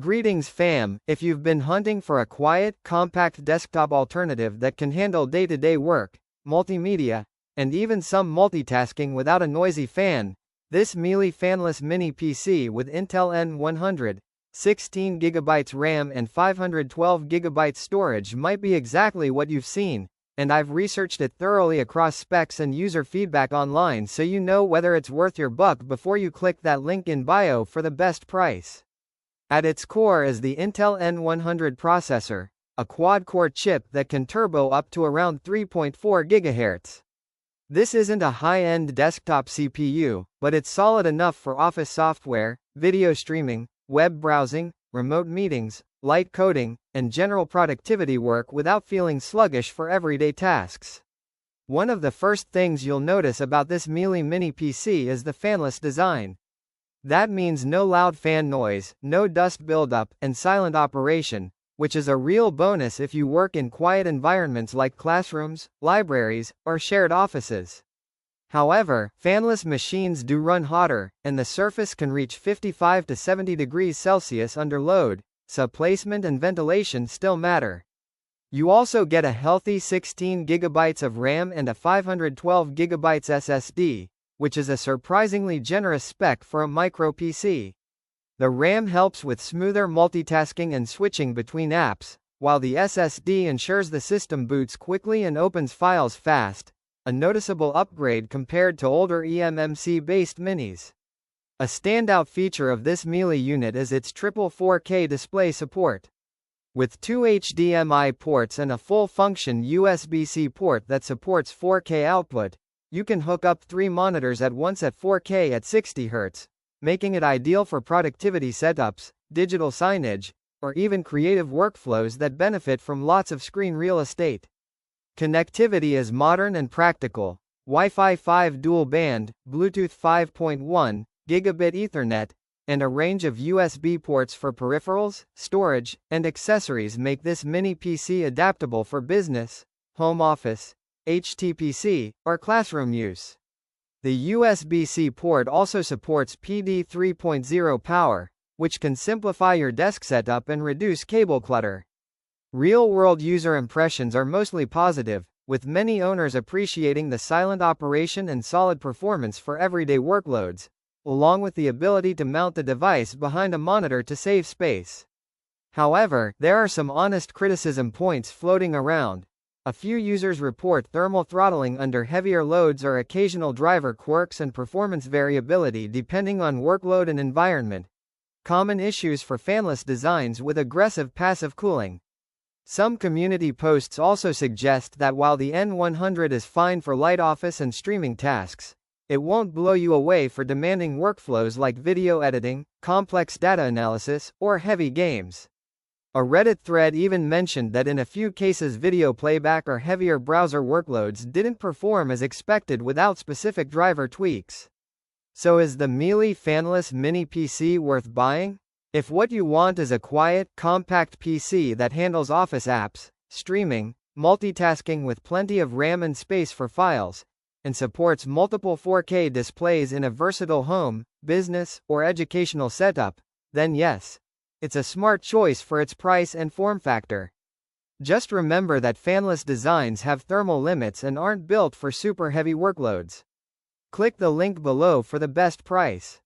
Greetings fam, if you've been hunting for a quiet, compact desktop alternative that can handle day-to-day work, multimedia, and even some multitasking without a noisy fan, this MeLE Fanless Mini PC with Intel N100, 16GB RAM and 512GB storage might be exactly what you've seen, and I've researched it thoroughly across specs and user feedback online so you know whether it's worth your buck before you click that link in bio for the best price. At its core is the Intel N100 processor, a quad-core chip that can turbo up to around 3.4 GHz. This isn't a high-end desktop CPU, but it's solid enough for office software, video streaming, web browsing, remote meetings, light coding, and general productivity work without feeling sluggish for everyday tasks. One of the first things you'll notice about this MeLE Mini PC is the fanless design. That means no loud fan noise, no dust buildup, and silent operation, which is a real bonus if you work in quiet environments like classrooms, libraries, or shared offices. However, fanless machines do run hotter, and the surface can reach 55 to 70 degrees Celsius under load, so placement and ventilation still matter. You also get a healthy 16 GB of RAM and a 512 GB SSD, which is a surprisingly generous spec for a micro PC. The RAM helps with smoother multitasking and switching between apps, while the SSD ensures the system boots quickly and opens files fast, a noticeable upgrade compared to older eMMC-based minis. A standout feature of this MeLE unit is its triple 4K display support. With 2 HDMI ports and a full-function USB-C port that supports 4K output, you can hook up 3 monitors at once at 4K at 60 Hz, making it ideal for productivity setups, digital signage, or even creative workflows that benefit from lots of screen real estate. Connectivity is modern and practical. Wi-Fi 5 dual-band, Bluetooth 5.1, Gigabit Ethernet, and a range of USB ports for peripherals, storage, and accessories make this mini PC adaptable for business, home office, HTPC, or classroom use. The USB-C port also supports PD 3.0 power, which can simplify your desk setup and reduce cable clutter. Real-world user impressions are mostly positive, with many owners appreciating the silent operation and solid performance for everyday workloads, along with the ability to mount the device behind a monitor to save space. However, there are some honest criticism points floating around. A few users report thermal throttling under heavier loads or occasional driver quirks and performance variability depending on workload and environment. Common issues for fanless designs with aggressive passive cooling. Some community posts also suggest that while the N100 is fine for light office and streaming tasks, it won't blow you away for demanding workflows like video editing, complex data analysis, or heavy games. A Reddit thread even mentioned that in a few cases video playback or heavier browser workloads didn't perform as expected without specific driver tweaks. So is the MeLE Fanless Mini PC worth buying? If what you want is a quiet, compact PC that handles office apps, streaming, multitasking with plenty of RAM and space for files, and supports multiple 4K displays in a versatile home, business, or educational setup, then yes, it's a smart choice for its price and form factor. Just remember that fanless designs have thermal limits and aren't built for super heavy workloads. Click the link below for the best price.